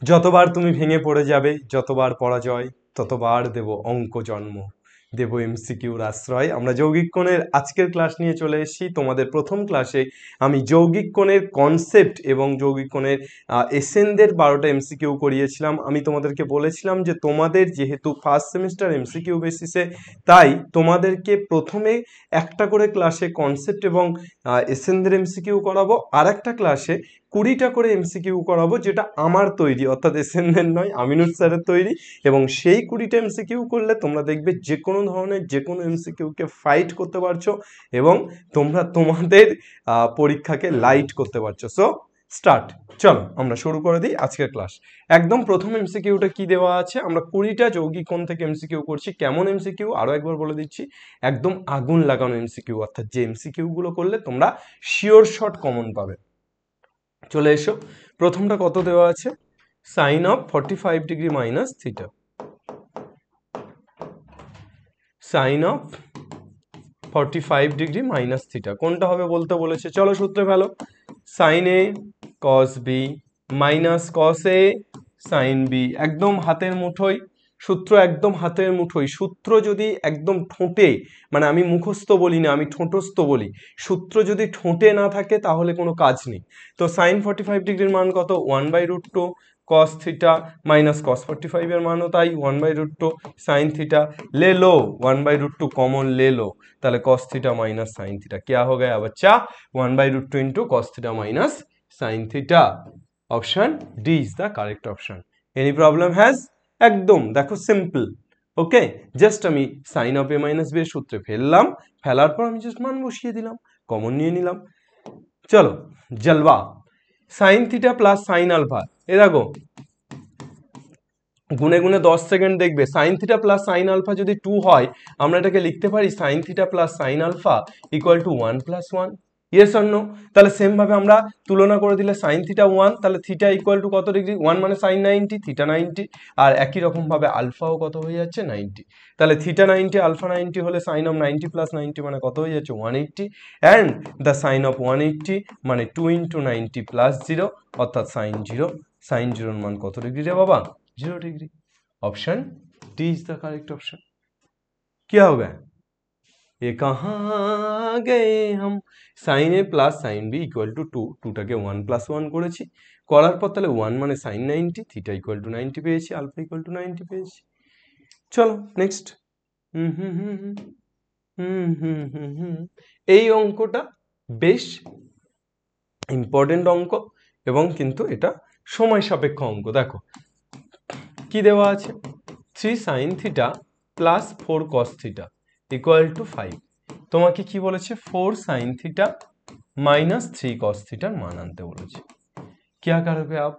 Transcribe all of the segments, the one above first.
যতবার তুমি ভেঙে পড়ে যাবে, যতবার পরাজয়, ততবার দেব অঙ্ক জন্ম, দেব এমসিকিউর আশ্রয়। আমরা যৌগিক কোণের আজকের ক্লাস নিয়ে চলে এসেছি। তোমাদের প্রথম ক্লাসে আমি যৌগিক কোণের কনসেপ্ট এবং যৌগিক কোণের এসেনদের 12টা এমসিকিউ করিয়েছিলাম। আমি তোমাদেরকে বলেছিলাম যে তোমাদের যেহেতু ফার্স্ট সেমিস্টার এমসিকিউ বেসিসে, তাই তোমাদেরকে প্রথমে একটা করে ক্লাসে কনসেপ্ট এবং এসেনদের এমসিকিউ করাবো, আর একটা ক্লাসে 20টা করে এমসিকিউ করাবো, যেটা আমার তৈরি, অর্থাৎ এসএনদের নয়, আমিনুর স্যারের তৈরি। এবং সেই 20টা এমসিকিউ করলে তোমরা দেখবে যে কোনো ধরনের যে কোনো এমসিকিউকে ফাইট করতে পারছো এবং তোমরা তোমাদের পরীক্ষাকে লাইট করতে পারছো। সো স্টার্ট, চলো আমরা শুরু করে দিই আজকের ক্লাস। একদম প্রথম এমসিকিউটা কি দেওয়া আছে, আমরা 20টা যৌগিক কোণ থেকে এমসিকিউ করছি। কেমন এমসিকিউ আরো একবার বলে দিচ্ছি, একদম আগুন লাগানো এমসিকিউ, অর্থাৎ যে এমসিকিউ গুলো করলে তোমরা শিওর শট কমন পাবে। চলে এসো, প্রথমটা কত দেওয়া আছে, sine of 45 degree minus theta. Sine of 45 degree minus theta কোনটা হবে বলতে বলেছে। চলো সূত্রে ফেলো, sine A cos B minus cos A sine B. একদম হাতের মুঠোয় সূত্র, একদম হাতের মুঠোয় সূত্র। যদি একদম ঠোঁটে, মানে আমি মুখস্থ বলি না, আমি ঠোঁটস্থ বলি, সূত্র যদি ঠোঁটে না থাকে তাহলে কোনো কাজ নেই। তো সাইন 45 ডিগ্রির মান কত, 1/√2 কস থিটা মাইনাস কস 45 এর মানও তাই 1/√2 সাইন থিটা। ले लो 1/√2 कॉमन ले लो, তাহলে cos theta minus sine theta क्या हो गया बच्चा, 1/√2 into cos theta minus sine theta. Option D is the correct option. Any problem has, একদম দেখো সিম্পল। ওকে, জাস্ট আমি sine of A minus B এর সূত্রে ফেললাম, ফেলার পর আমি জাস্ট মান বসিয়ে দিলাম, কমন নিয়ে নিলাম। চলো জলবা, sine theta plus sine alpha, এ দেখো গুনে গুনে 10 সেকেন্ড দেখবে, sine theta plus sine alpha যদি 2 হয়, আমরা এটাকে লিখতে পারি sine theta plus sine alpha equal to 1 plus 1। Yes or no? তাহলে সেম ভাবে আমরা তুলনা করে দিলে সাইন থিটা 1, তাহলে থিটা ইকুয়াল টু কত ডিগ্রি, 1 মানে সাইন 90, থিটা 90। আর একই রকম ভাবে আলফাও কত হয়ে যাচ্ছে, 90। তাহলে থিটা 90 আলফা 90 হলে সাইন অফ 90 প্লাস 90 মানে কত হয়ে যাচ্ছে, 180। অ্যান্ড দ্য সাইন অফ 180 মানে 2 ইন্টু 90 প্লাস 0, অর্থাৎ সাইন 0। সাইন 0 মান কত ডিগ্রি রে বাবা, 0 degree. Option D is the correct option. क्या होगा, ये कहाँ गए हम, sine A plus sine B equal to 2, 2টাকে 1 প্লাস 1 করেছি, করার পর তাহলে 1 মানে সাইন 90, থিটা ইকুয়াল টু 90 পেয়েছি, আলফা ইকুয়াল টু 90 পেয়েছি। চলো নেক্সট। এই অঙ্কটা বেশ ইম্পর্টেন্ট অঙ্ক এবং কিন্তু এটা সময় সাপেক্ষ অঙ্ক। দেখো কি দেওয়া আছে, 3 sine theta plus 4 cos theta equal to 5। তোমাকে কি বলেছে, 4 সাইন থিটা মাইনাস 3 কস থিটার মান আনতে বলেছে। क्या करोगे आप?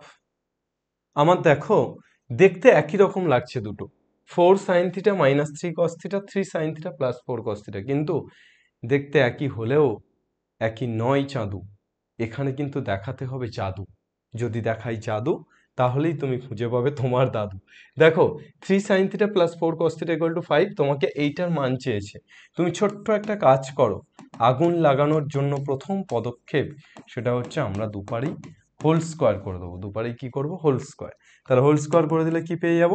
আমার দেখো দেখতে একই রকম লাগছে দুটো, 4 sine theta minus 3 cos theta, 3 sine theta plus 4 cos theta, কিন্তু দেখতে একই হলেও একই নয় চাঁদু। এখানে কিন্তু দেখাতে হবে জাদু। যদি দেখাই জাদু তাহলেই তুমি খুঁজে পাবে তোমার দাদু। দেখো 3 sine theta plus 4 cos theta equal to 5, তোমাকে এইটার মান চেয়েছে। তুমি ছোট্ট একটা কাজ করো, আগুন লাগানোর জন্য প্রথম পদক্ষেপ সেটা হচ্ছে আমরা দুপারি হোল স্কোয়ার করে দেবো। দুপারি কি করব, হোল স্কোয়ার। তাহলে হোল স্কোয়ার করে দিলে কি পেয়ে যাব,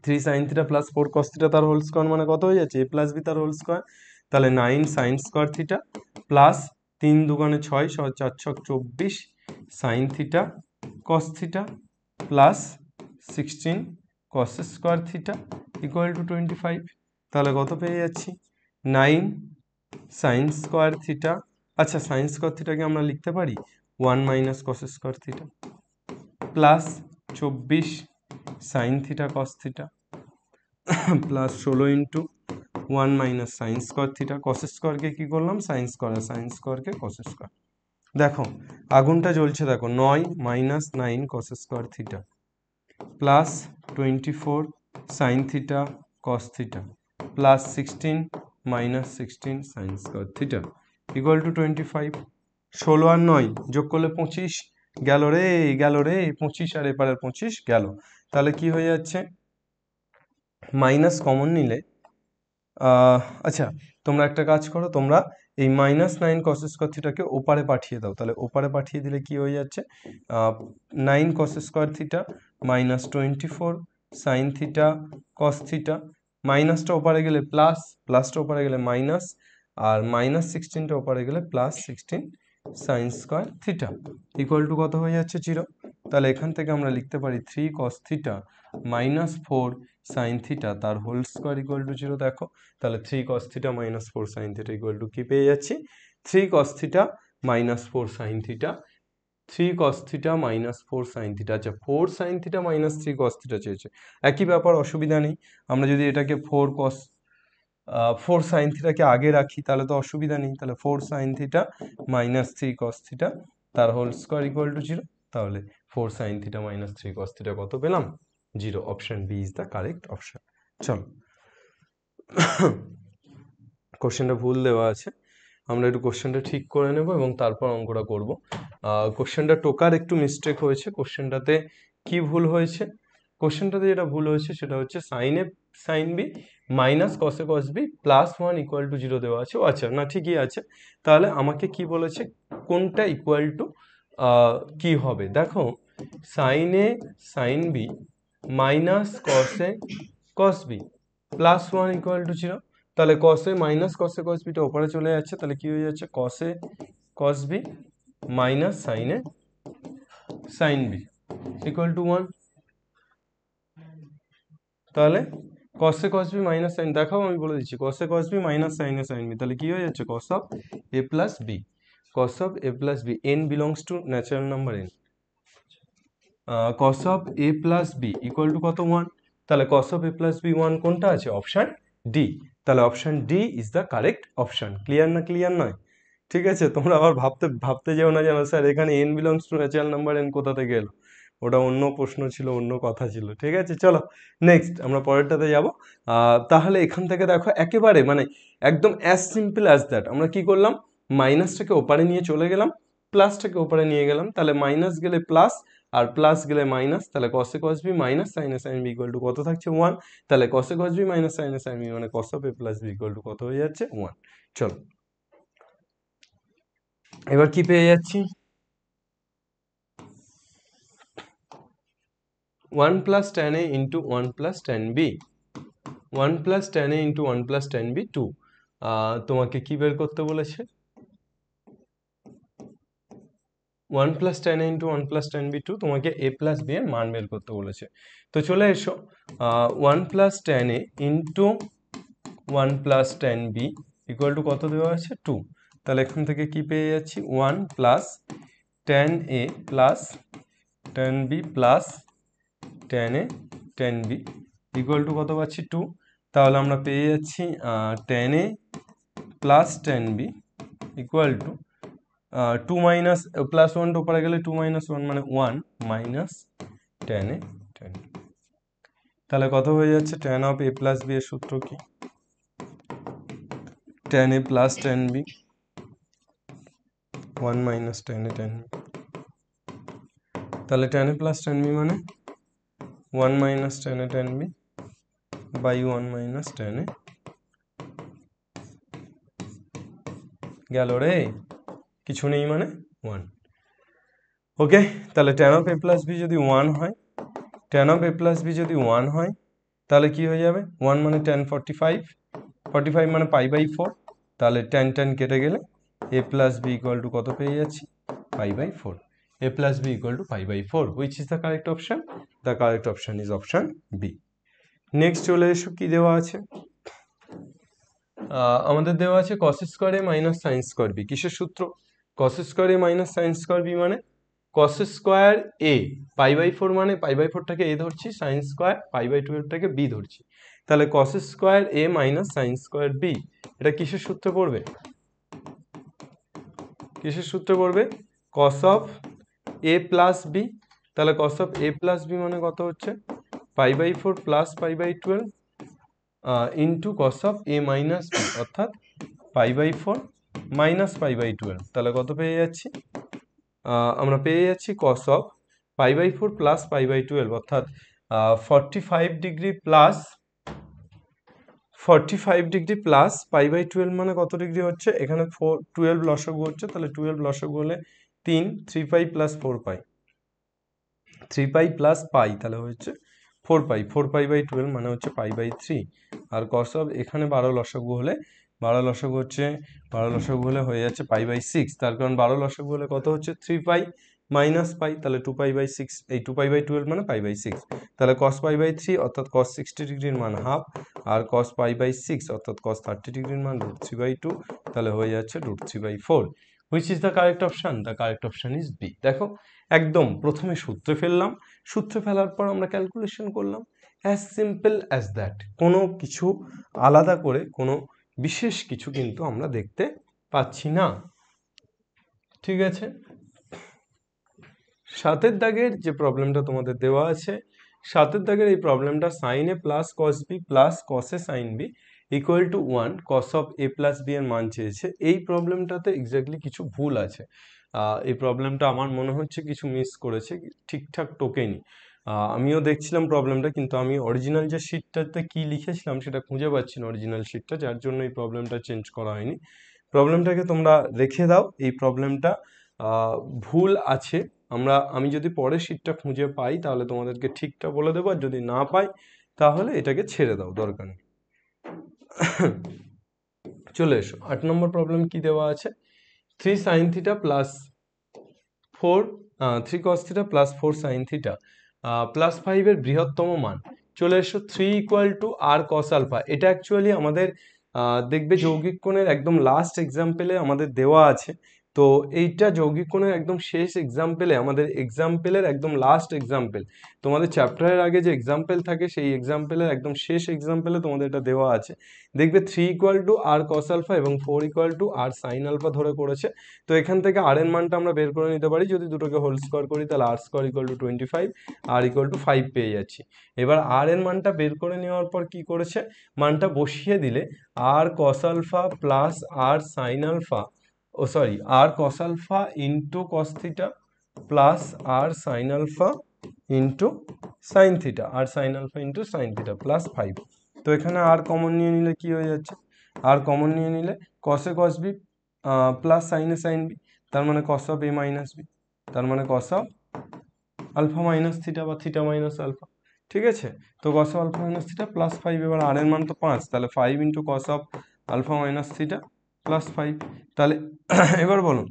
3 sine theta plus 4 cos theta তার হোল স্কোয়ার মানে কত হয়ে যাচ্ছে, এ প্লাস বি তার হোল স্কোয়ার। তাহলে 9 সাইন স্কোয়ার থিটা প্লাস 3 দুগুণে 6, 4 ছক 24 sine theta cos theta plus 16 cos square theta equal to 25। তাহলে কত পেয়ে যাচ্ছি, 9 সাইন স্কোয়ার থিটা, আচ্ছা সাইন স্কোয়ার থিটাকে আমরা লিখতে পারি 1 minus cos square theta plus 24 sine theta cos theta plus 16 into 1 minus sine square theta. Cos স্কোয়ারকে কি করলাম, সাইন স্কোয়ার, সাইন স্কোয়ারকে কস স্কোয়ার। দেখো আগুনটা জ্বলছে, দেখো 9 minus 9 cos square theta plus 24 sine theta cos theta plus 16 minus 16 sign square theta equal to 25। 16 আর 9 যোগ করলে 25, গেল রে গেল রে, 25 আর এপারের 25 গেল। তাহলে কি হয়ে যাচ্ছে, মাইনাস কমন নিলে আচ্ছা তোমরা একটা কাজ করো, তোমরা এই -9 cos স্কয়ার থিটাকে ওপারে পাঠিয়ে দাও, তাহলে ওপারে পাঠিয়ে দিলে কি হয়ে যাচ্ছে 9 cos square theta -24 sin theta cos theta, মাইনাসটা ওপারে গেলে প্লাস, প্লাসটা ওপারে গেলে মাইনাস, আর -16টা ওপারে গেলে +16 sin square theta equal to কত হয়ে যাচ্ছে 0। তাহলে এখান থেকে আমরা লিখতে পারি 3 cos থিটা -4 sin থিটা তার হোল স্কয়ার ইকুয়াল টু 0। দেখো তাহলে 3 cos theta -4 sin theta equal two কি পেয়ে যাচ্ছি 3 cos theta -4 sin theta, 3 cos theta -4 sin theta. আচ্ছা 4 sin থিটা -3 cos থিটা চেয়েছে, একই ব্যাপার, অসুবিধা নেই। আমরা যদি এটাকে 4 sin থিটাকে আগে রাখি তাহলে তো অসুবিধা নেই, তাহলে 4 sin থিটা -3 cos থিটা তার হোল স্কয়ার ইকুয়াল টু 0। তাহলে 4 sin থিটা -3 cos থিটা কত পেলাম 0। Option B is the correct option. চলো কোশ্চেনটা ভুল দেওয়া আছে, আমরা একটু কোশ্চেনটা ঠিক করে নেব এবং তারপর অঙ্কটা করব। কোশ্চেনটা টোকার একটু মিস্টেক হয়েছে। কোশ্চেনটাতে কি ভুল হয়েছে, কোশ্চেনটাতে যেটা ভুল হয়েছে সেটা হচ্ছে sin a sin b minus cos a cos b +1 equal to 0 দেওয়া আছে। ও আচ্ছা, না ঠিকই আছে। তাহলে আমাকে কি বলেছে, কোনটা ইকুয়াল টু কি হবে, দেখো sin a sin b minus cos a cos b +1 equal to 0। তাহলে cos a minus cos a cos b টা ওপরে চলে যাচ্ছে, তাহলে কি হয়ে যাচ্ছে cos a cos b minus sin a sin b equal to 1। তাহলে cos a cos b minus sin, দেখাও আমি বলে দিচ্ছি, cos a cos b minus sin a sin b, তাহলে কি হয়ে যাচ্ছে cos of a plus b, cos of a plus b, n belongs to natural number n, cos of a plus b equal to কত 1। তাহলে cos of a plus b 1 কোনটা আছে, option D. তাহলে option D is the correct option. Clear না, clear নয়? ঠিক আছে, তোমরা আবার ভাবতে যেও না যেন স্যার এখানে n belongs to natural number n কোথা থেকে এলো, ওটা অন্য প্রশ্ন ছিল, অন্য কথা ছিল। ঠিক আছে, চলো নেক্সট আমরা পরেরটাতে যাব। তাহলে এখান থেকে দেখো একেবারে মানে একদম অ্যাজ সিম্পল অ্যাজ দ্যাট, আমরা কি করলাম, মাইনাসটাকে ওপারে নিয়ে চলে গেলাম, প্লাসটাকে ওপারে নিয়ে গেলাম, তাহলে মাইনাস গেলে প্লাস আর প্লাস গেলে মাইনাস, তাহলে cos a cos b minus sin a sin b equal to কত থাকছে 1। তাহলে cos a cos b minus sin a sin b মানে cos of a plus b equal to কত হয়ে যাচ্ছে 1। চলো এবার কি পেয়ে যাচ্ছি, 1 plus tan a into 1 plus tan b, 1 plus tan a into 1 plus tan b 2। তোমাকে কি বের করতে বলেছে, 1 plus tan a into 1 plus tan b 2, তোমাকে a plus b এর মান বের করতে বলেছে। তো চলে এসো, 1 plus tan a into 1 plus tan b equal to কত দেওয়া আছে 2। তাহলে এখান থেকে কি পেয়ে যাচ্ছি 1 plus tan a plus tan b plus tan a tan b equal to কত পাচ্ছি 2। তাহলে আমরা পেয়ে যাচ্ছি tan a plus tan b equal to 2 minus plus 1 ওপরে গেলে 2 মাইনাস 1 মানে 1 minus tan a tan b। তাহলে কত হয়ে যাচ্ছে tan of a plus b এর সূত্র কি, tan a plus tan b 1 minus tan a tan b। তাহলে tan a plus tan b মানে 1 minus tan a tan b by 1 minus tan a, গেল রে, কিছু নেই মানে 1। ওকে, তাহলে tan of a plus b যদি 1 হয়, tan of a plus b যদি 1 হয় তাহলে কি হয়ে যাবে, 1 মানে tan 45, 45 মানে পাই বাই 4, তাহলে tan tan কেটে গেলে a plus b equal to কত পেয়ে যাচ্ছি pi by 4, a plus b equal to pi by 4, which is the correct option? The correct option is option B. Next চলে এসো, কি দেওয়া আছে, আমাদের দেওয়া আছে cos square a minus sine square b। কিসের সূত্র, cos square a minus sine square b মানে cos square a pi by 4 মানে পাই বাই 4টাকে a ধরছি, সাইন স্কয়ার পাই বাই 12টাকে b ধরছি। তাহলে cos square a minus sine square b, এটা কিসের সূত্রে পড়বে, কিসের সূত্রে পড়বে, cos of a plus b। তাহলে cos of a plus b মানে কত হচ্ছে pi by 4 plus pi by 12 into cos of a minus b, অর্থাৎ pi by 4 minus pi by 12। তাহলে কত পেয়ে যাচ্ছি, আমরা পেয়ে যাচ্ছি cos of pi by 4 plus pi by 12 অর্থাৎ 45 degree plus 45 degree plus pi by 12 মানে কত ডিগ্রি হচ্ছে, এখানে 12 লসাগু হচ্ছে, তাহলে 12 লসাগু হলে 3, 3 পাই প্লাস 4 পাই, 3 পাই প্লাস পাই, তাহলে হচ্ছে 4 পাই, 4 পাই বাই 12 মানে হচ্ছে pi by 3। R cos of এখানে 12 লসাগু হলে 12 লসাগু হচ্ছে 12 লসাগু হলে হয়ে যাচ্ছে পাই বাই 6, তার কারণ 12 লসাগু হলে কত হচ্ছে 3 পাই মাইনাস পাই, তাহলে 2 পাই বাই 6, এই 2 পাই বাই 12 মানে পাই বাই 6, তাহলে কস পাই বাই 3 অর্থাৎ কস 60 ডিগ্রির মান half, R cos pi by 6 অর্থাৎ কস 30 ডিগ্রির মান √3 বাই 2, তাহলে হয়ে যাচ্ছে √3 by 4। Which is the correct option? The correct option is B. দেখো একদম প্রথমে সূত্রে ফেললাম, সূত্রে ফেলার পর আমরা ক্যালকুলেশন করলাম, অ্যাজ সিম্পল অ্যাজ দ্যাট। কোনো কিছু আলাদা করে কোনো বিশেষ কিছু কিন্তু আমরা দেখতে পাচ্ছি না। ঠিক আছে, 7 দাগের যে প্রবলেমটা তোমাদের দেওয়া আছে, 7 দাগের এই প্রবলেমটা sine A plus cos B plus cos A sine B equal to 1 cos of A plus B এর মান চেয়েছে। এই প্রবলেমটাতে এক্স্যাক্টলি কিছু ভুল আছে। এই প্রবলেমটা আমার মনে হচ্ছে কিছু মিস করেছে, ঠিকঠাক টোকেনি। আমিও দেখছিলাম প্রবলেমটা, কিন্তু আমি অরিজিনাল যে শিটটাতে কি লিখেছিলাম সেটা খুঁজে পাচ্ছি না, অরিজিনাল শিটটা, যার জন্য এই প্রবলেমটা চেঞ্জ করা হয়নি। প্রবলেমটাকে তোমরা রেখে দাও, এই প্রবলেমটা ভুল আছে। আমি যদি পরের শিটটা খুঁজে পাই তাহলে তোমাদেরকে ঠিকটা বলে দেবো, আর যদি না পাই তাহলে এটাকে ছেড়ে দাও, দরকার নেই। চলে এসো 8 নম্বর প্রবলেম কি দেওয়া আছে, 3 sine theta plus 3 cos theta plus 4 sine theta plus 5 এর বৃহত্তম মান। চলে এসো 3 equal to R cos alpha. এটা অ্যাকচুয়ালি আমাদের দেখবে যৌগিক কোণের একদম লাস্ট এক্সাম্পলে আমাদের দেওয়া আছে। তো এইটা যৌগিক কোণের একদম শেষ এক্সাম্পলে, আমাদের এক্সাম্পলের একদম লাস্ট এক্সাম্পল, তোমাদের চ্যাপ্টারের আগে যে এক্সাম্পল থাকে সেই এক্সাম্পলের একদম শেষ এক্সাম্পলে তোমাদের এটা দেওয়া আছে। দেখবে 3 equal to R cos alpha এবং 4 equal to R sine alpha ধরে করেছে। তো এখান থেকে আর এর মানটা আমরা বের করে নিতে পারি, যদি দুটোকে হোল স্কোয়ার করি তাহলে R square equal to 25, R equal to 5 পেয়ে যাচ্ছি। এবার আর এর মানটা বের করে নেওয়ার পর কি করেছে, মানটা বসিয়ে দিলে R cos alpha plus R sine alpha, R cos alpha into cos theta plus R sine alpha into sine theta, R sine alpha into sine theta plus 5। তো এখানে আর কমন নিয়ে নিলে কি হয়ে যাচ্ছে, আর কমন নিয়ে নিলে cos A cos B plus sine A sine B, তার মানে cos of A minus B, তার মানে cos of alpha minus theta বা থিটা মাইনাস আলফা। ঠিক আছে, তো cos of alpha minus theta plus 5, এবার আর এর মান তো 5, তাহলে 5 into cos of alpha minus theta plus 5। তাহলে এবার বলুন,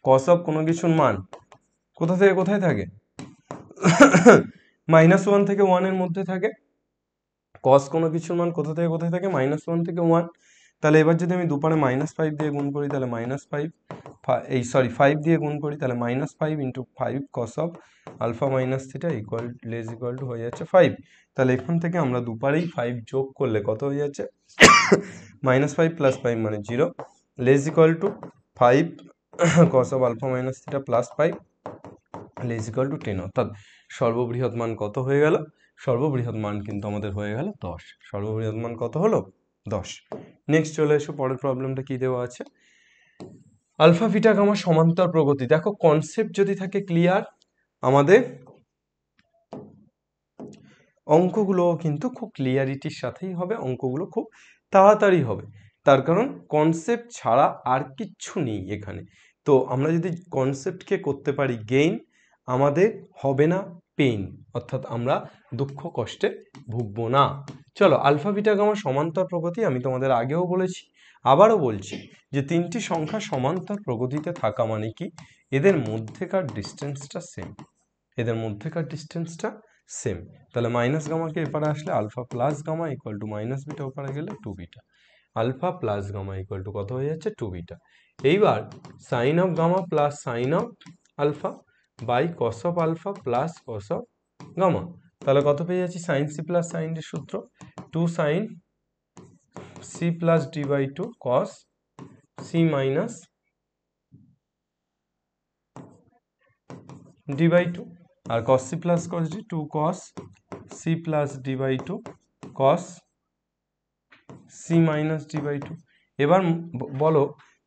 কস অফ কোনো কিছুর মান কোথা থেকে কোথায় থাকে, -1 থেকে 1 এর মধ্যে থাকে। কস কোনো কিছুর মান কোথা থেকে কোথায় থাকে, -1 থেকে 1। তাহলে এবার যদি আমি দুপারে -5 দিয়ে গুণ করি তাহলে -5 দিয়ে গুণ করি তাহলে -5 into 5 cos of alpha minus theta less equal to হয়ে যাচ্ছে 5। তাহলে এখান থেকে আমরা দুপারেই 5 যোগ করলে কত হয়ে যাচ্ছে, -5 প্লাস 5 মানে 0, less equal to 5 cos of alpha minus theta plus 5 less equal to 10। অর্থাৎ সর্ববৃহৎ মান কত হয়ে গেল, সর্ববৃহৎ মান কিন্তু আমাদের হয়ে গেল 10। সর্ববৃহৎ মান কত হলো, 10। নেক্সট চলে এসো, পরের প্রবলেমটা কি দেওয়া আছে, আলফা বিটা গামা সমান্তর প্রগতি। দেখো কনসেপ্ট যদি থাকে ক্লিয়ার, আমাদের অঙ্কগুলো কিন্তু খুব ক্লিয়ারিটির সাথেই হবে, অঙ্কগুলো খুব তাড়াতাড়ি হবে, তার কারণ কনসেপ্ট ছাড়া আর কিচ্ছু নেই এখানে। তো আমরা যদি কনসেপ্টকে করতে পারি গেইন, আমাদের হবে না পেইন, অর্থাৎ আমরা দুঃখ কষ্টে ভুগবো না। চলো, আলফা বিটা গামা সমান্তর প্রগতি, আমি তোমাদের আগেও বলেছি আবারও বলছি যে তিনটি সংখ্যা সমান্তর প্রগতিতে থাকা মানে কি, এদের মধ্যেকার ডিস্টেন্সটা সেম, এদের মধ্যেকার ডিস্টেন্সটা সেম। তাহলে মাইনাস গামাকে এপারে আসলে alpha plus gamma equal to minus beta, ওপারে গেলে 2 beta, alpha plus gamma equal to কত হয়ে যাচ্ছে 2 বিটা। এইবার sine of gamma plus sine of alpha by cos of alpha plus cos of gamma, তাহলে কত পেয়ে যাচ্ছি, sine C plus sine D সূত্র 2 sine C plus D by 2 cos C minus D by 2, আর cos c plus cos d 2 cos c plus d by 2 cos c minus d by 2। এবার বলো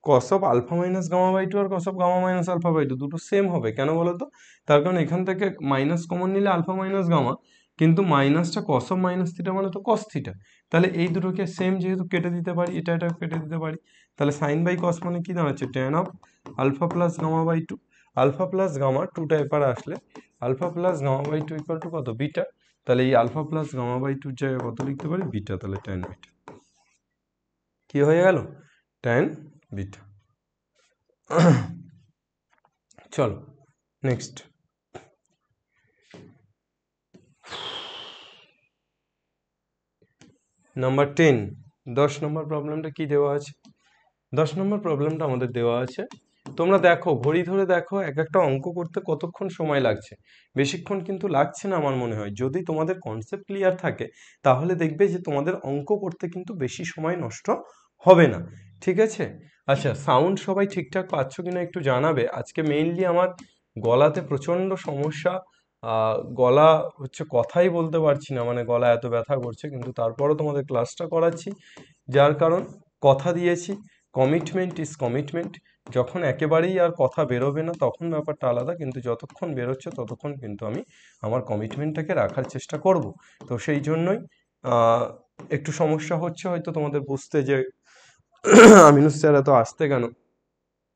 cos of alpha minus gamma by 2 আর cos of gamma minus alpha by 2 দুটো same হবে, কেন বলো তো, তার কারণ এখান থেকে মাইনাস কমন নিলে আলফা মাইনাস গামা, কিন্তু মাইনাসটা কস অফ মাইনাস থিটা মানে তো কস থিটা, তাহলে এই দুটোকে সেম যেহেতু কেটে দিতে পারি, এটা কেটে দিতে পারি, তাহলে সাইন বাই কস মানে কি দাঁড়াচ্ছে, tan of alpha plus gamma by two. Alpha plus gamma টুটা এপারে আসলে alpha plus gamma by two equal to কত, বিটা। তাহলে এই আলফা প্লাস গামা বাই টুর জায়গায় কত লিখতে পারি, বিটা। তাহলে ট্যান বিটা কি হয়ে গেল, ট্যান বিটা। চলো নেক্সট। নাম্বার 10, 10 নম্বর প্রবলেমটা কি দেওয়া আছে? 10 নম্বর প্রবলেমটা আমাদের দেওয়া আছে, তোমরা দেখো ঘড়ি ধরে দেখো এক একটা অঙ্ক করতে কতক্ষণ সময় লাগছে। বেশিক্ষণ কিন্তু লাগছে না আমার মনে হয়। যদি তোমাদের কনসেপ্ট ক্লিয়ার থাকে তাহলে দেখবে যে তোমাদের অঙ্ক করতে কিন্তু বেশি সময় নষ্ট হবে না, ঠিক আছে? আচ্ছা, সাউন্ড সবাই ঠিকঠাক পাচ্ছ কিনা একটু জানাবে। আজকে মেইনলি আমার গলাতে প্রচণ্ড সমস্যা, গলা হচ্ছে কথাই বলতে পারছি না, মানে গলা এত ব্যথা করছে, কিন্তু তারপরও তোমাদের ক্লাসটা করাচ্ছি, যার কারণ কথা দিয়েছি, কমিটমেন্ট ইজ কমিটমেন্ট। যখন একেবারেই আর কথা বেরোবে না তখন ব্যাপারটা আলাদা, কিন্তু যতক্ষণ বেরোচ্ছে ততক্ষণ কিন্তু আমি আমার কমিটমেন্টটাকে রাখার চেষ্টা করব। তো সেই জন্যই একটু সমস্যা হচ্ছে হয়তো তোমাদের বুঝতে, যে আমিনুস স্যার এত আসতে কেন।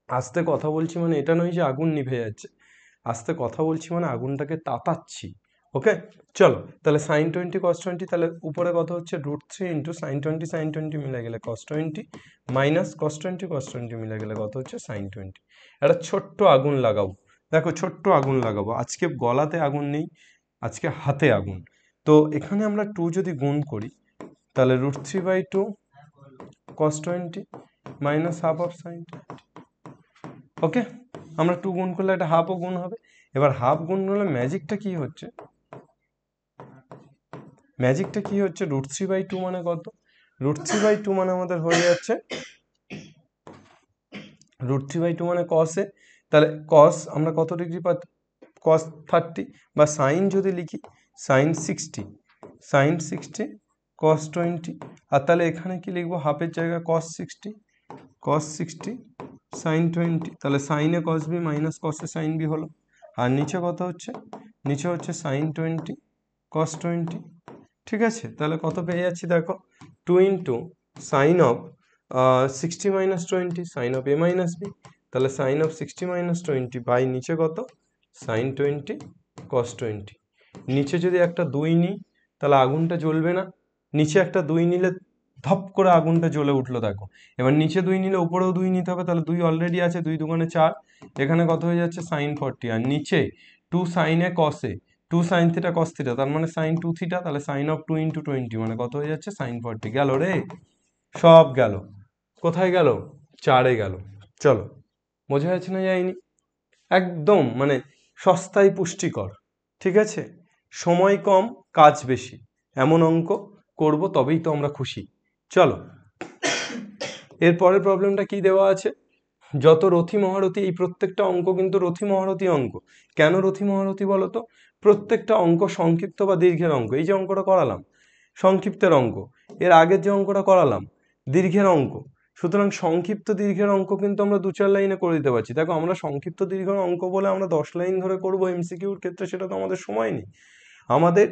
আস্তে কথা বলছি মানে এটা নয় যে আগুন নিভে যাচ্ছে, আস্তে কথা বলছি মানে আগুনটাকে তাতাচ্ছি। ওকে, চলো তাহলে সাইন 20 কস 20, তাহলে উপরে কত হচ্ছে √3 ইন্টু সাইন 20 মিলে গেলে কস 20 মাইনাস কস 20 মিলে গেলে কত হচ্ছে সাইন 20। একটা ছোট্ট আগুন লাগাবো, দেখো ছোট্ট আগুন লাগাবো। আজকে গলাতে আগুন নেই, আজকে হাতে আগুন। তো এখানে আমরা 2 যদি গুণ করি তাহলে √3/2 কস 20 মাইনাস হাফ অফ সাইন। ওকে, আমরা 2 গুণ করলে একটা হাফও গুণ হবে। এবার হাফ গুণ হলে ম্যাজিকটা কি হচ্ছে, ম্যাজিকটা কি হচ্ছে, √3/2 মানে কত, √3/2 মানে আমাদের হয়ে যাচ্ছে √3/2 মানে কসে, তাহলে কস আমরা কত ডিগ্রি পাচ্ছি, কস 30, বা সাইন যদি লিখি সাইন 60 কস 20, আর তাহলে এখানে কি লিখবো, হাফের জায়গায় কস 60 সাইন 20, তাহলে sine A cos B minus cos A sine B হলো। আর নিচে কত হচ্ছে, নিচে হচ্ছে সাইন 20 কস 20, ঠিক আছে? তাহলে কত পেয়ে যাচ্ছি দেখো, 2 into sine of 60 minus 20 sine of A minus B, তাহলে সাইন অফ 60 মাইনাস 20 বাই নিচে কত সাইন 20 কস 20। নিচে যদি একটা 2 নিই তাহলে আগুনটা জ্বলবে না, নিচে একটা 2 নিলে ধপ করে আগুনটা জ্বলে উঠলো দেখো। এবার নিচে 2 নিলে উপরেও 2 নিতে হবে, তাহলে 2 অলরেডি আছে, 2 দুগুণে 4, এখানে কত হয়ে যাচ্ছে সাইন 40, আর নিচে 2 সাইনে কসে 2 সাইন থিটা কস থিটা, তার মানে সাইন 2 থিটা, তাহলে সাইন অফ 2 ইন্টু 20 মানে কত হয়ে যাচ্ছে সাইন 40। গেল রে, সব গেল, কোথায় গেল, 4-এ গেল। চলো, বোঝা যাচ্ছে না যায়নি? একদম মানে সস্তায় পুষ্টিকর, ঠিক আছে? সময় কম কাজ বেশি, এমন অঙ্ক করব তবেই তো আমরা খুশি। চলো, এর পরের প্রবলেমটা কি দেওয়া আছে, যত রথি মহারথী, এই প্রত্যেকটা অঙ্ক কিন্তু রথি মহারথী অঙ্ক। কেন রথি মহারথী বলো তো? প্রত্যেকটা অঙ্ক সংক্ষিপ্ত বা দীর্ঘের অঙ্ক। এই যে অঙ্কটা করালাম সংক্ষিপ্তের অঙ্ক, এর আগের যে অঙ্কটা করালাম দীর্ঘের অঙ্ক। সুতরাং সংক্ষিপ্ত দীর্ঘের অঙ্ক কিন্তু আমরা 2-4 লাইনে করে দিতে পারছি। দেখো, আমরা সংক্ষিপ্ত দীর্ঘের অঙ্ক বলে আমরা 10 লাইন ধরে করবো এমসিকিউর ক্ষেত্রে, সেটা তো আমাদের সময় নেই। আমাদের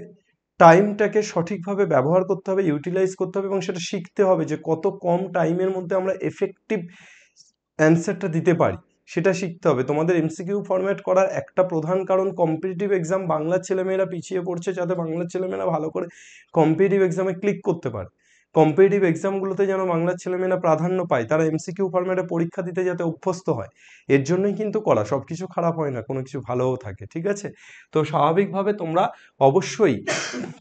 টাইমটাকে সঠিকভাবে ব্যবহার করতে হবে, ইউটিলাইজ করতে হবে, এবং সেটা শিখতে হবে যে কত কম টাইমের মধ্যে আমরা এফেক্টিভ অ্যান্সারটা দিতে পারি, সেটা শিখতে হবে। তোমাদের এমসিকিউ ফরম্যাট করার একটা প্রধান কারণ কম্পিটিটিভ এক্সাম, বাংলার ছেলেমেয়েরা পিছিয়ে পড়ছে, যাতে বাংলার ছেলেমেয়েরা ভালো করে কম্পিটিটিভ এক্সামে ক্লিক করতে পারে। কম্পিটিটিভ এক্সামগুলোতে যেন বাংলার ছেলেমেয়েরা প্রাধান্য পায়, তারা এমসিকিউ ফরম্যাটে পরীক্ষা দিতে যাতে অভ্যস্ত হয়, এর জন্যই কিন্তু করা। সব কিছু খারাপ হয় না, কোনো কিছু ভালোও থাকে, ঠিক আছে? তো স্বাভাবিকভাবে তোমরা অবশ্যই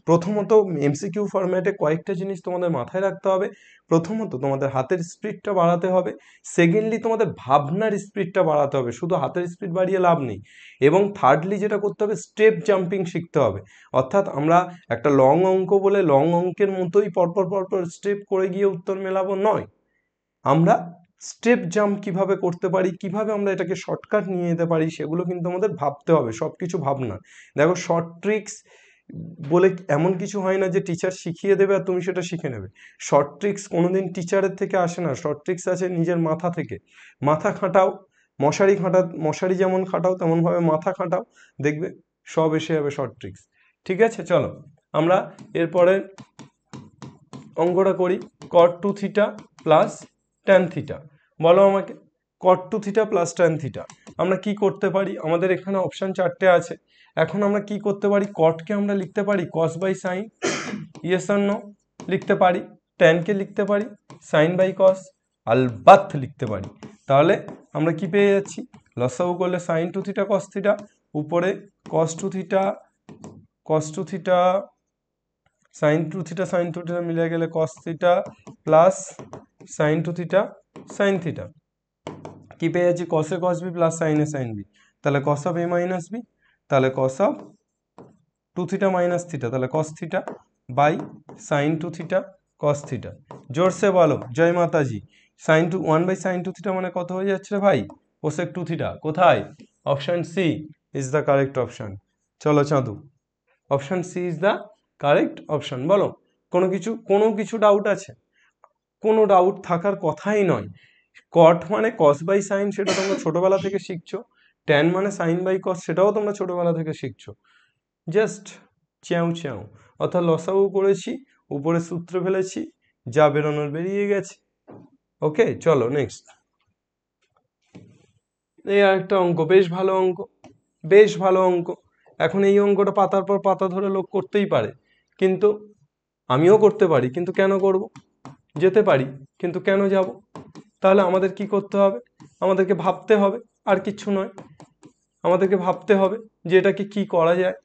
প্রথমত এমসিকিউ ফরম্যাটে কয়েকটা জিনিস তোমাদের মাথায় রাখতে হবে। প্রথমত তোমাদের হাতের স্পিডটা বাড়াতে হবে, সেকেন্ডলি তোমাদের ভাবনার স্পিডটা বাড়াতে হবে, শুধু হাতের স্পিড বাড়িয়ে লাভ নেই, এবং থার্ডলি যেটা করতে হবে স্টেপ জাম্পিং শিখতে হবে। অর্থাৎ আমরা একটা লং অঙ্ক বলে লং অঙ্কের মতোই পরপর পরপর স্টেপ করে গিয়ে উত্তর মেলাবো নয়, আমরা স্টেপ জাম্প কিভাবে করতে পারি, কিভাবে আমরা এটাকে শর্টকাট নিয়ে যেতে পারি, সেগুলো কিন্তু আমাদের ভাবতে হবে। সব কিছু ভাবনা, দেখো শর্ট ট্রিক্স বলে এমন কিছু হয় না যে টিচার শিখিয়ে দেবে আর তুমি সেটা শিখে নেবে। শর্ট ট্রিক্স কোনোদিন টিচারের থেকে আসে না, শর্ট ট্রিক্স আসে নিজের মাথা থেকে। মাথা খাটাও, মশারি যেমন খাটাও তেমনভাবে মাথা খাটাও, দেখবে সব এসে যাবে শর্ট ট্রিক্স, ঠিক আছে? চলো আমরা এরপরে অঙ্কটা করি cot 2 theta plus tan theta. বলো আমাকে cot 2 theta plus tan theta আমরা কি করতে পারি? আমাদের এখানে অপশন 4টে আছে। এখন আমরা কি করতে পারি? cotকে আমরা লিখতে পারি cos by sin, yes or no? লিখতে পারি। tanকে লিখতে পারি sin বাই cos, আলবাত লিখতে পারি। তাহলে আমরা কি পেয়ে যাচ্ছি? লসাগু করলে sin 2 থিটা cos থিটা, উপরে cos 2 থিটা sin 2 থিটা মিলে গেলে cos theta plus sin 2 theta sin theta. কি পেয়ে যাচ্ছি? cos A cos b plus sin A sin b, তাহলে cos of a minus b, তাহলে cos অফ 2 থিটা মাইনাস থিটা, তাহলে cos theta by sin 2 theta cos theta. জোরসে বলো জয় মাতাজি। sin 2 1 by sin 2 theta মানে কত হয়ে যাচ্ছে রে ভাই? cosec 2 থিটা। কোথায়? Option C is the correct option. চলো Chandu, option C is the correct option. বলো কোনো কিছু ডাউট আছে? কোনো ডাউট থাকার কথাই নয়। cot মানে cos বাই sin, সেটা তোমরা ছোটবেলা থেকে শিখছো। tan মানে sin বাই cos, সেটাও তোমরা ছোটবেলা থেকে শিখছো। জাস্ট চ্যাও চ্যাও, অর্থাৎ লসাগু করেছি, উপরে সূত্র ফেলেছি, যা বেরোনোর বেরিয়ে গেছে। ওকে চলো নেক্সট। এই আরেকটা অঙ্ক, বেশ ভালো অঙ্ক, বেশ ভালো অঙ্ক। এখন এই অঙ্কটা পাতার পর পাতা ধরে লোক করতেই পারে, কিন্তু আমিও করতে পারি, কিন্তু কেন করব? যেতে পারি, কিন্তু কেন যাব? তাহলে আমাদের কি করতে হবে? আমাদেরকে ভাবতে হবে, আর কিচ্ছু নয়। আমাদেরকে ভাবতে হবে যে এটাকে কি করা যায়।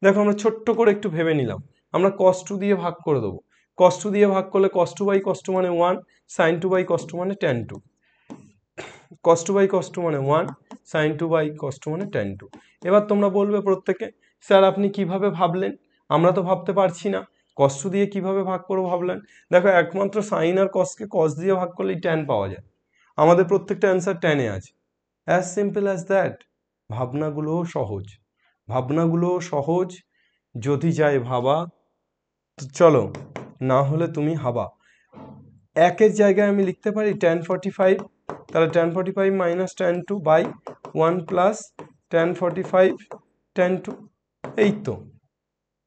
দেখো আমরা ছোট্ট করে একটু ভেবে নিলাম, আমরা cos 2 দিয়ে ভাগ করে দেবো। cos 2 দিয়ে ভাগ করলে cos 2 বাই cos 2 মানে 1, sin 2 বাই cos 2 মানে tan 2, cos 2 বাই cos 2 মানে 1, sin 2 বাই cos 2 মানে tan 2। এবার তোমরা বলবে প্রত্যেকে, স্যার আপনি কিভাবে ভাবলেন? আমরা তো ভাবতে পারছি না, cos 2 দিয়ে কিভাবে ভাগ করবো ভাবলেন? দেখো একমাত্র sin আর cosকে cos দিয়ে ভাগ করলেই tan পাওয়া যায়। আমাদের প্রত্যেকটা অ্যান্সার tan এ আছে, অ্যাজ সিম্পল অ্যাজ দ্যাট। ভাবনাগুলোও সহজ, ভাবনাগুলোও সহজ, যদি যায় ভাবা। চলো, না হলে তুমি হাবা। একের জায়গায় আমি লিখতে পারি tan 45, তাহলে tan 45 minus tan 2 by 1 plus tan 45 tan 2। এই তো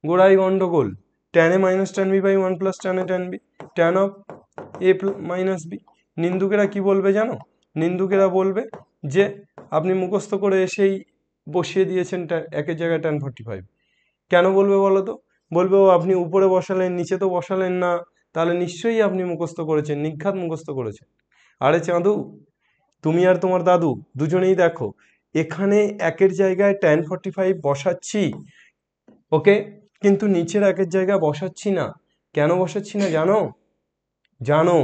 গোড়াই গন্ডগোল। tan a minus tan b by 1 plus tan a tan b, tan of a minus b। নিন্দুকেরা কি বলবে জানো? নিন্দুকেরা বলবে যে আপনি মুখস্থ করে এসেই বসিয়ে দিয়েছেন একের জায়গায় tan 45। কেন বলবে বলো তো? বলবে ও আপনি উপরে বসালেন, নিচে তো বসালেন না, তাহলে নিশ্চয়ই আপনি মুখস্থ করেছেন, নিঘাত মুখস্থ করেছেন। আরে চাঁদু, তুমি আর তোমার দাদু দুজনেই দেখো, এখানে একের জায়গায় tan 45 বসাচ্ছি, ওকে, কিন্তু নিচের একের জায়গায় বসাচ্ছি না। কেন বসাচ্ছি না জানো? জানো,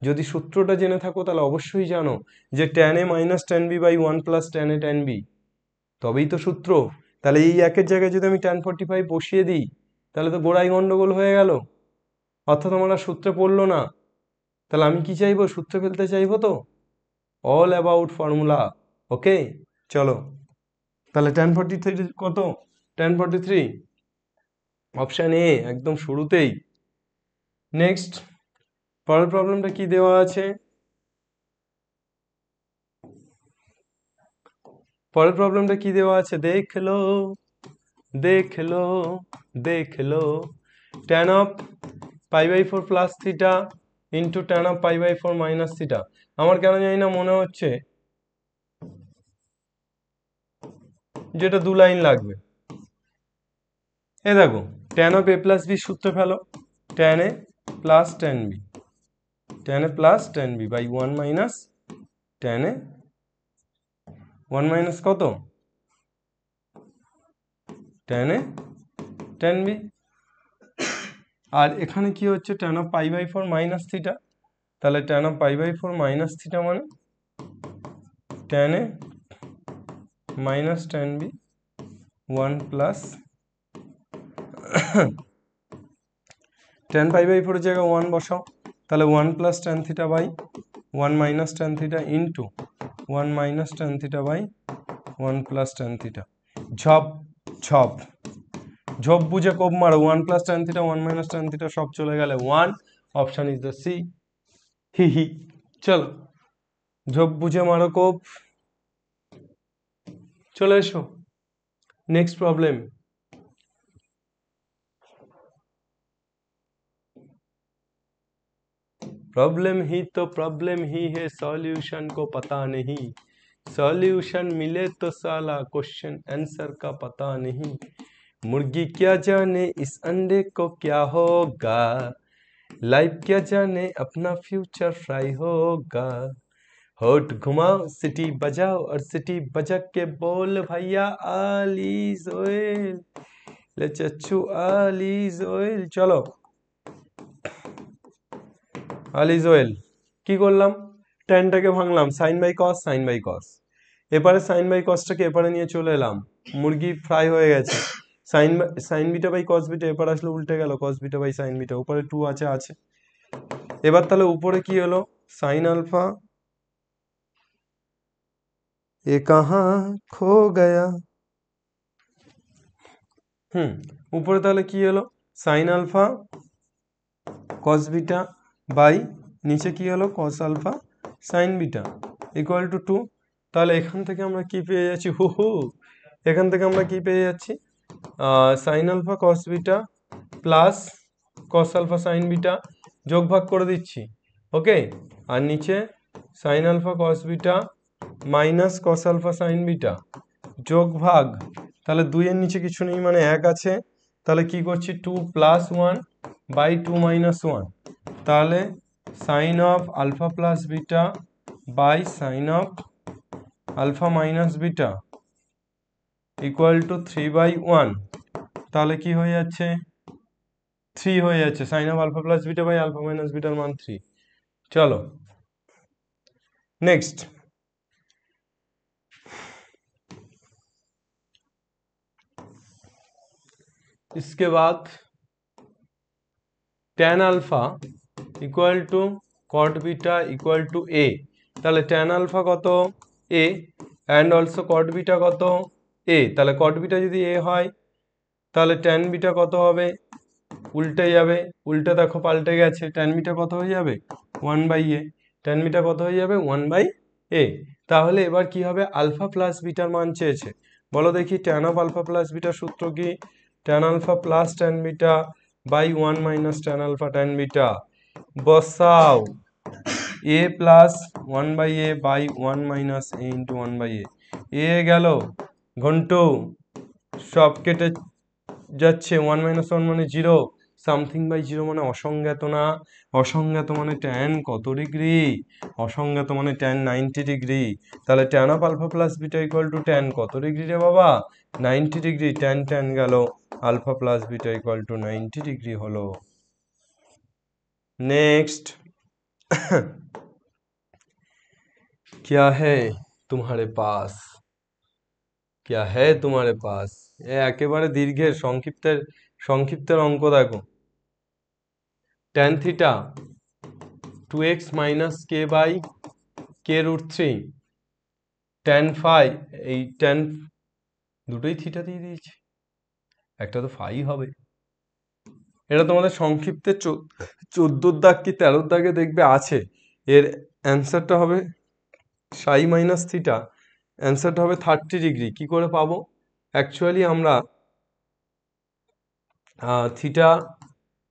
যদি সূত্রটা জেনে থাকো তাহলে অবশ্যই জানো যে tan a minus tan b by 1 plus tan a tan b, তবেই তো সূত্র। তাহলে এই একের জায়গায় যদি আমি tan 45 বসিয়ে দিই, তাহলে তো গোড়াই গন্ডগোল হয়ে গেল, অর্থাৎ আমার সূত্রে পড়লো না। তাহলে আমি কি চাইবো? সূত্রে ফেলতে চাইবো তো। All about formula. ওকে চলো, তাহলে tan 43 কত? tan 43 অপশান এ একদম শুরুতেই। নেক্সট, পরের প্রবলেমটা কি দেওয়া আছে? পরের প্রবলেমটা কি দেওয়া আছে দেখলো, দেখলো, দেখলো। tan of pi by 4 plus theta into tan of pi by 4 minus theta. আমার কেন জানি না মনে হচ্ছে যেটা দু লাইন লাগবে। এ দেখো, tan of a plus B সূত্র ফেলো, tan a plus tan b, tan a plus tan b by 1 minus tan a, 1 minus কত? tan a tan b। আর এখানে কি হচ্ছে? tan of pi by 4 minus theta, তাহলে tan of pi by 4 minus theta মানে tan a minus tan b 1 plus tan pi by 4 এর জায়গায় 1 বসাও, তাহলে 1 plus tan theta by 1 minus tan theta into 1 minus tan theta by 1 plus tan theta. ঝপ ঝপ ঝপ বুঝে কোপ মারো, 1 plus tan theta 1 minus tan theta সব চলে গেলে 1, অপশন ইজ দ্য সি। হি হি। চলো ঝপ বুঝে মারো কোপ। চলে এসো নেক্সট প্রবলেম। प्रॉब्लम ही तो प्रॉब्लम ही है, सॉल्यूशन को पता नहीं, सॉल्यूशन मिले तो साला क्वेश्चन आंसर का पता नहीं, मुर्गी क्या जाने इस अंडे को क्या होगा, लाइफ क्या जाने अपना फ्यूचर फ्राई होगा, होठ घुमाओ सिटी बजाओ और सिटी बजा के बोल भैया ऑलिव ऑयल, ले चच्चू ऑलिव ऑयल, चलो অলিভ অয়েল কি করলাম, টেনটাকে ভাঙলাম, sine by cos, sine by cos, এবারে সাইন বাই কসটাকে এবারে নিয়ে চলে এলাম, মুরগি ফ্রাই হয়ে গেছে, sine beta by cos beta এবার আসলে উল্টে গেল, cos beta by sine beta, উপরে 2 আছে, এবার তাহলে উপরে কি হলো, সাইন আলফা এ কাহা খো গয়া, উপরে তাহলে কি হলো, sine alpha cos beta by নিচে কি হলো, cos alpha sine beta equal to 2, তাহলে এখান থেকে আমরা কি পেয়ে যাচ্ছি, এখান থেকে আমরা কি পেয়ে যাচ্ছি, sine alpha cos beta plus cos alpha sine beta, যোগ ভাগ করে দিচ্ছি, ওকে, আর নিচে sine alpha cos beta minus cos alpha sine beta যোগ ভাগ, তাহলে 2 এর নিচে কিছু নেই মানে 1 আছে, তাহলে কি করছি 2 প্লাস 1 বাই 2 মাইনাস 1, তাহলে sine of alpha plus beta by sine of alpha minus beta equal to 3/1, তাহলে কি হয়ে যাচ্ছে 3 হয়ে যাচ্ছে, sine of alpha plus beta by alpha minus বিটার মান 3। চলো नेक्स्ट, इसके बाद tan alpha equal to cot beta equal to A, তাহলে tan अल्फा কত a and also cot beta কত a, তাহলে cot बीटा যদি a হয় তাহলে tan बीटा কত হবে, উল্টে যাবে, উল্টে দেখো পাল্টে গেছে, tan बीटा কত হয়ে যাবে 1/a, tan बीटा কত হয়ে যাবে 1/a, তাহলে এবার কি হবে, আলফা প্লাস বিটার মান চেয়েছে, বলো দেখি tan অফ আলফা প্লাস বিটার সূত্র কি, tan alpha plus tan beta by 1 minus tan alpha tan beta, বসাও a plus 1/a by 1 minus a into 1/a, এ গেল ঘন্টু সব কেটে যাচ্ছে, 1 মাইনাস 1 মানে 0, সামথিং বাই 0 মানে অসংজ্ঞাত না, অসংজ্ঞাত মানে tan কত ডিগ্রি, অসংজ্ঞাত মানে tan 90 ডিগ্রি, তাহলে tan of alpha plus beta equal to tan কত ডিগ্রি রে বাবা 90 ডিগ্রি, tan গেল, alpha plus beta equal to 90 degree হলো। नेक्स्ट क्या है तुम्हारे पास, क्या है तुम्हारे पास, একেবারে দীর্ঘের সংক্ষিপ্তের অঙ্ক দেখো, tan theta 2x minus k by k root 3, tan phi, এই tan দুটোই থিটা দিয়ে দিয়েছি, একটা তো ফাই হবে, এটা তোমাদের সংক্ষিপ্তে 14 দাগ কি 13 দাগে দেখবে আছে, এর অ্যান্সারটা হবে সাই মাইনাস থিটা, অ্যান্সারটা হবে 30 ডিগ্রি, কি করে পাবো, অ্যাকচুয়ালি আমরা theta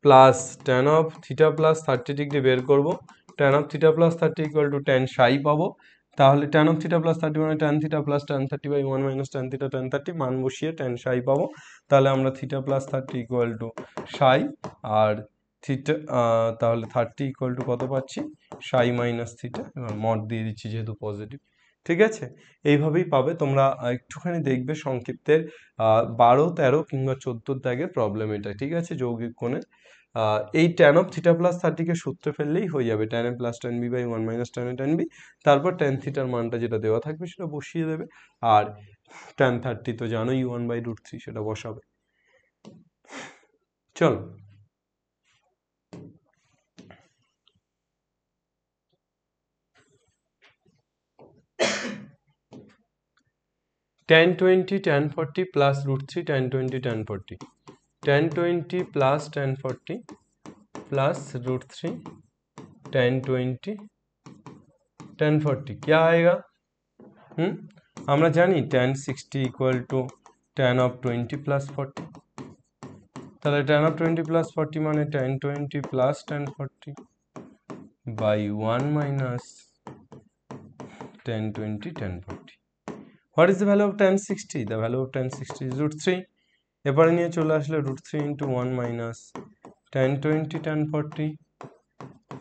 plus tan of theta plus 30 degree বের করব, tan of theta plus 30 equal to tan psi পাবো, তাহলে ট্যান অফ থিটা প্লাস 30 মানে tan theta plus tan 30 by 1 minus tan theta tan 30, মান বসিয়ে ট্যান সাই পাবো, তাহলে আমরা থিটা প্লাস 30 ইকুয়াল টু সাই, আর থিটা তাহলে 30 ইকুয়াল টু কত পাচ্ছি সাই মাইনাস থিটা, এবার মড দিয়ে দিচ্ছি যেহেতু পজিটিভ, ঠিক আছে, এইভাবেই পাবে, তোমরা একটুখানি দেখবে সংক্ষিপ্তের 12, 13 কিংবা 14 দাগের প্রবলেম এটা, ঠিক আছে, যৌগিক কোণে এই tan অফ থিটা প্লাস 30 কে সূত্রে ফেললেই হয়ে যাবে, tan a plus tan b by 1 minus tan a tan b, তারপর tan থিটার মানটা যেটা দেওয়া থাকবে সেটা বসিয়ে দেবে, আর tan 30 তো জানোই 1/√3 সেটা বসাবে। চলো tan 20 tan 40 plus √3 tan 20 tan 40, tan 20 plus tan 40 plus √3 tan 20 tan 40 क्या आएगा, আমরা জানি tan 60 equal to tan of 20 plus 40, তাহলে tan of 20 plus 40 মানে tan 20 plus tan 40 by 1 minus tan 20 tan 40. What is the value of tan 60? The value of tan 60 is root 3. এবারে নিয়ে চলে আসলে root 3 into 1 minus tan 20 tan 40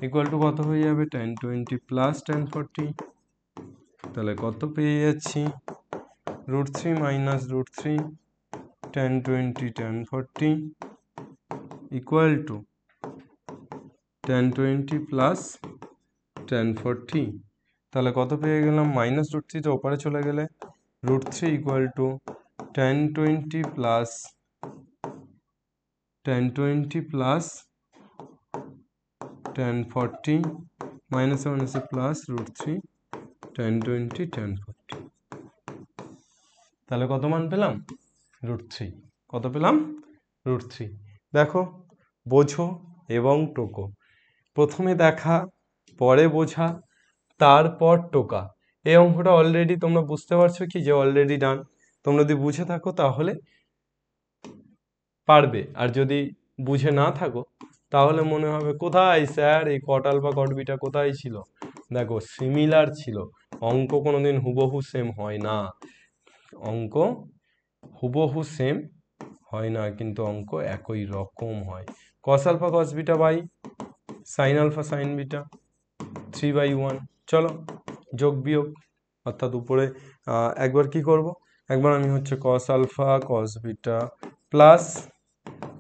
equal to কত হয়ে যাবে tan 20 plus tan 40. তাহলে কত পেয়ে যাচ্ছি root 3 minus root 3 tan 20 tan 40 equal to tan 20 plus tan 40. তাহলে কত পেয়ে গেলাম মাইনাস রুট থ্রি তো ওপারে চলে গেলে root 3 equal to tan 20 plus tan 20 plus tan 40 minus 1 is plus root 3 tan 20 tan 40. তাহলে কত মান পেলাম root 3. কত পেলাম root 3. দেখো বোঝো এবং টোকো, প্রথমে দেখা পরে বোঝা তারপর টোকা। এই অঙ্কটা অলরেডি তোমরা বুঝতে পারছো কি যে অলরেডি ডান। তোমরা যদি বুঝে থাকো তাহলে পারবে, আর যদি বুঝে না থাকো তাহলে মনে হবে কোথায় স্যার এই কট আলফা কট বিটা কোথায় ছিল। দেখো সিমিলার ছিল, অঙ্ক কোনোদিন হুবহু সেম হয় না, অঙ্ক হুবহু সেম হয় না, কিন্তু অঙ্ক একই রকম হয়। Cos alpha cos beta by sine alpha sine beta 3/1। চলো যোগ বিয়োগ, অর্থাৎ উপরে একবার কি করব, একবার আমি হচ্ছে cos alpha cos beta plus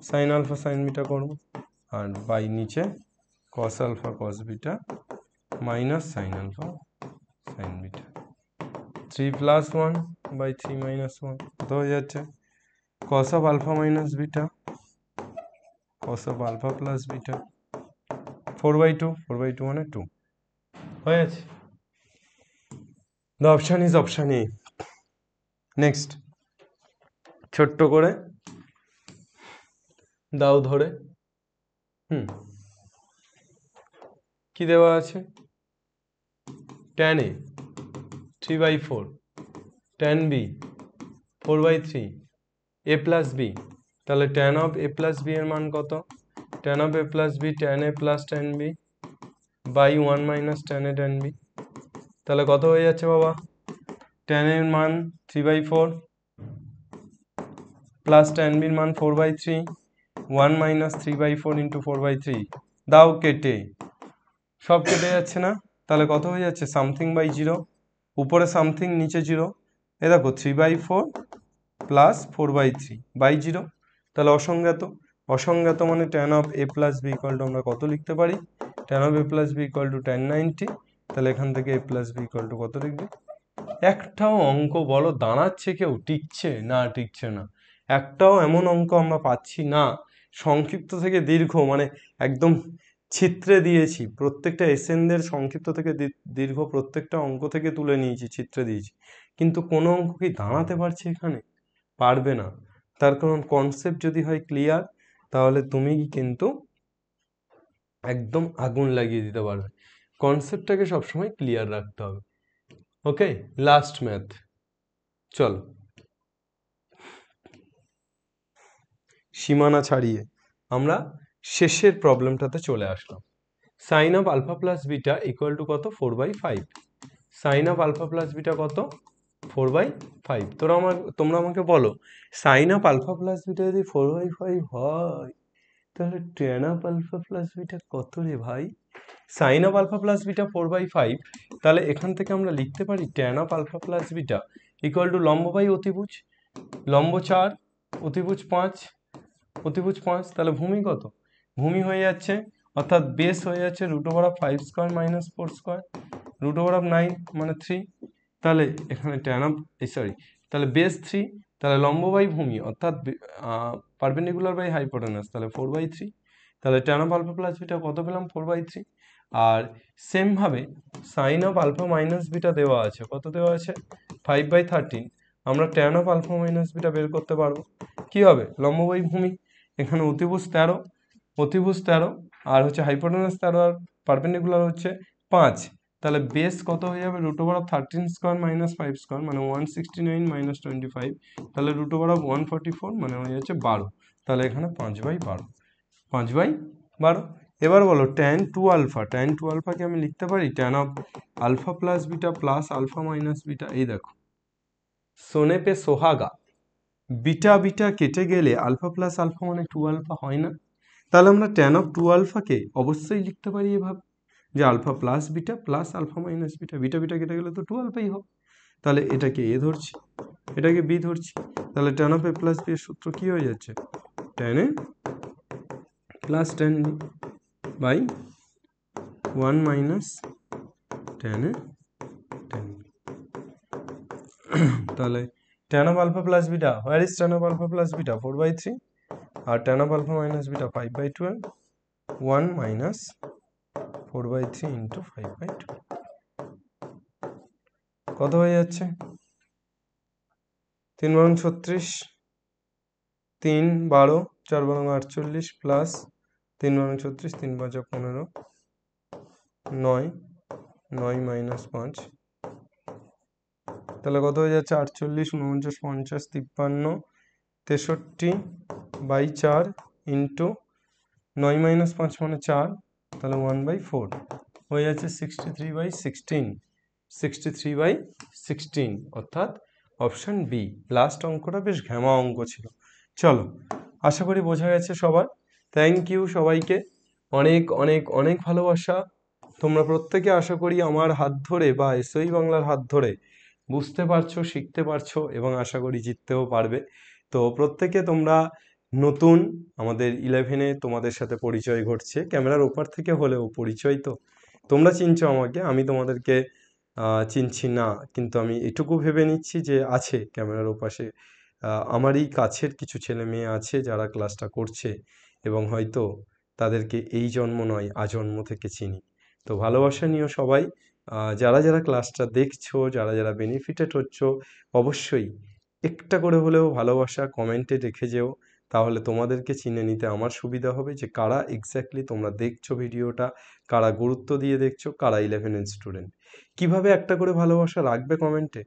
sine alpha sine beta করব, আর বাই নিচে cos alpha cos beta minus sine alpha sine beta 3 plus 1 by 3 minus 1 কত হয়ে যাচ্ছে cos of alpha minus beta cos of alpha plus beta 4/2 4/2 মানে 2 হয়ে যাচ্ছে। The option is option A. Next ছোট্ট করে দাও ধরে কি দেওয়া আছে tan A 3/4 tan B 4/3 a plus b, তাহলে tan of a plus b এর মান কত, tan of a plus b tan a plus tan b by 1 minus tan a tan b, তাহলে কত হয়ে যাচ্ছে বাবা tan এর মান 3/4 plus tan b এর মান 4/3 1 minus 3/4 into 4/3 দাও কেটে, সব কেটে যাচ্ছে না, তাহলে কত হয়ে যাচ্ছে সামথিং বাই 0, উপরে সামথিং নিচে 0, এ দেখো 3/4 প্লাস 4/3 বাই 0, তাহলে অসংজ্ঞাত, অসংজ্ঞাত মানে tan of a plus b equal to আমরা কত লিখতে পারি tan of a plus b equal to tan 90, তাহলে এখান থেকে a plus b equal to কত লিখবে। একটাও অঙ্ক বলো দাঁড়াচ্ছে কেউ, টিকছে না, টিকছে না, একটাও এমন অঙ্ক আমরা পাচ্ছি না সংক্ষিপ্ত থেকে দীর্ঘ, মানে একদম চিত্রে দিয়েছি, প্রত্যেকটা এসএনদের সংক্ষিপ্ত থেকে দীর্ঘ প্রত্যেকটা অঙ্ক থেকে তুলে নিয়েছি, চিত্রে দিয়েছি, কিন্তু কোনো অঙ্ক কি দাঁড়াতে পারছে এখানে, পারবে না। তার কারণ কনসেপ্ট যদি হয় ক্লিয়ার তাহলে তুমি কিন্তু একদম আগুন লাগিয়ে দিতে পারবে, কনসেপ্টটাকে সবসময় ক্লিয়ার রাখতে হবে। ওকে, লাস্ট ম্যাথ, চলো সীমানা ছাড়িয়ে আমরা শেষের প্রবলেমটাতে চলে আসলাম। Sine of alpha plus beta equal to কত 4/5, sine of alpha plus beta কত 4/5, তোমরা আমাকে বলো sine of alpha plus beta যদি 4/5 হয় তাহলে tan of alpha plus beta কত রে ভাই, sine of alpha plus beta 4/5, তাহলে এখান থেকে আমরা লিখতে পারি tan of alpha plus beta equal to লম্ব বাই অতিভুজ, লম্ব 4 অতিভুজ 5 অতিভুজ 5, তাহলে ভূমি কত, ভূমি হয়ে যাচ্ছে অর্থাৎ বেস হয়ে যাচ্ছে √5 স্কয়ার মাইনাস 4 স্কয়ার √9 মানে 3, তাহলে এখানে tan অফ তাহলে বেস 3, তাহলে লম্ব বাই ভূমি অর্থাৎ পারপেন্ডিকুলার বাই হাইপোটেনাস, তাহলে 4/3, তাহলে tan of alpha plus beta কত পেলাম 4/3। আর সেম ভাবে sine of alpha minus beta দেওয়া আছে, কত দেওয়া আছে 5/13, আমরা tan of alpha minus beta বের করতে পারবো, কি হবে লম্ব বাই ভূমি, এখানে অতিভুজ 13 অতিভুজ 13 আর হচ্ছে হাইপোটেনাস 13 আর পারপেন্ডিকুলার হচ্ছে 5, তাহলে বেস কত হয়ে যাবে √13 স্কয়ার মাইনাস 5 স্কয়ার মানে 169 মাইনাস 25, তাহলে √144 মানে হয়ে যাচ্ছে 12, তাহলে এখানে 5/12 5/12, এবার বলো tan two alpha, tan two আলফাকে আমি লিখতে পারি tan of alpha plus beta plus alpha minus beta. এই দেখো সোনে পে সোহাগা, বিটা বিটা কেটে গেলে আলফা প্লাস আলফা মানে টু আলফা হয় না? তাহলে আমরা ট্যান অফ টু আলফাকে অবশ্যই লিখতে পারি এভাবে যে alpha plus beta plus alpha minus beta, beta beta কেটে গেলে তো টু আলফাই হবে। তাহলে এটাকে এ ধরছি, এটাকে বি ধরছি, তাহলে tan of A plus B এর সূত্র কি হয়ে যাচ্ছে? Tan A plus tan B by 1 minus tan A tan B. তাহলে tan of alpha plus beta, where is tan of alpha plus beta? 4/3, আর tan of alpha minus beta 5/12, 1 minus 4/3 into 5/12 কত হয়ে যাচ্ছে? 3 বারং 36, 3 12, 4 বারং 48 প্লাস 3 বারং 36, 3 5 15, 9, 9 মাইনাস 5, তাহলে কত হয়ে যাচ্ছে? 48, 49, 50, 53, 63/4 into 9 minus 5 মানে 4, তাহলে 1/4 হয়ে যাচ্ছে 63/16, 63/16 অর্থাৎ অপশন বি। লাস্ট অঙ্কটা বেশ ঘ্যামা অঙ্ক ছিল। চলো, আশা করি বোঝা গেছে সবার। থ্যাংক ইউ সবাইকে, অনেক অনেক অনেক ভালোবাসা। তোমরা প্রত্যেকে আশা করি আমার হাত ধরে বা এসওই বাংলার হাত ধরে বুঝতে পারছো, শিখতে পারছো এবং আশা করি জিততেও পারবে। তো প্রত্যেকে তোমরা নতুন, আমাদের 11-এ তোমাদের সাথে পরিচয় ঘটছে, ক্যামেরার ওপার থেকে হলেও পরিচয়। তো তোমরা চিনছো আমাকে, আমি তোমাদেরকে চিনছি না, কিন্তু আমি এটুকু ভেবে নিচ্ছি যে আছে ক্যামেরার ওপাশে আমারই কাছের কিছু ছেলে মেয়ে আছে যারা ক্লাসটা করছে এবং হয়তো তাদেরকে এই জন্ম নয় আজন্ম থেকে চিনি। তো ভালোবাসা নিও সবাই। যারা যারা ক্লাসটা দেখছো, যারা যারা বেনিফিটেড হচ্ছ, অবশ্যই একটা করে হলেও ভালোবাসা কমেন্টে রেখে যেও, তাহলে তোমাদেরকে চিনে নিতে আমার সুবিধা হবে যে কারা এক্স্যাক্টলি তোমরা দেখছো ভিডিওটা, কারা গুরুত্ব দিয়ে দেখছো, কারা 11-এর স্টুডেন্ট। কিভাবে একটা করে ভালোবাসা রাখবে কমেন্টে?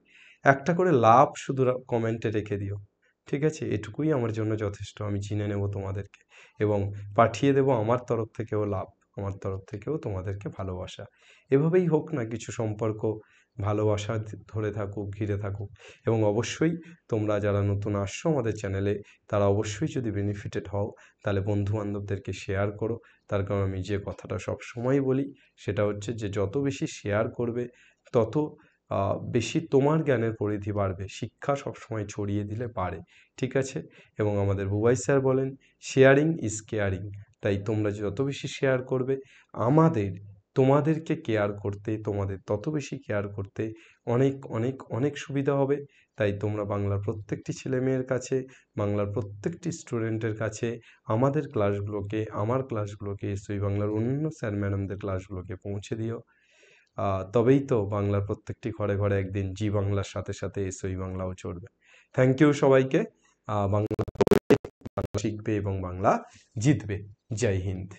একটা করে লাভ শুধু কমেন্টে রেখে দিও, ঠিক আছে? এটুকুই আমার জন্য যথেষ্ট, আমি চিনে নেব তোমাদেরকে এবং পাঠিয়ে দেব আমার তরফ থেকেও লাভ, আমার তরফ থেকেও তোমাদেরকে ভালোবাসা। এভাবেই হোক না কিছু সম্পর্ক ভালোবাসা ধরে থাকুক, ঘিরে থাকুক। এবং অবশ্যই তোমরা যারা নতুন আসছো আমাদের চ্যানেলে, তারা অবশ্যই যদি বেনিফিটেড হও তাহলে বন্ধু বান্ধবদেরকে শেয়ার করো। তার কারণ আমি যে কথাটা সব সময় বলি সেটা হচ্ছে যে যত বেশি শেয়ার করবে তত বেশি তোমার জ্ঞানের পরিধি বাড়বে। শিক্ষা সবসময় ছড়িয়ে দিলে বাড়ে, ঠিক আছে? এবং আমাদের বুবাই স্যার বলেন শেয়ারিং ইজ কেয়ারিং। তাই তোমরা যত বেশি শেয়ার করবে আমাদের তোমাদেরকে কেয়ার করতে, তোমাদের তত বেশি কেয়ার করতে অনেক অনেক অনেক সুবিধা হবে। তাই তোমরা বাংলার প্রত্যেকটি ছেলেমেয়ের কাছে, বাংলার প্রত্যেকটি স্টুডেন্টের কাছে আমাদের ক্লাসগুলোকে, আমার ক্লাসগুলোকে, এসওই বাংলার অন্য স্যার ম্যাডামদের ক্লাসগুলোকে পৌঁছে দিও। তবেই তো বাংলার প্রত্যেকটি ঘরে ঘরে একদিন জি বাংলার সাথে সাথে এসওই বাংলাও চলবে। থ্যাংক ইউ সবাইকে। বাংলা শিখবে এবং বাংলা জিতবে। জয় হিন্দ।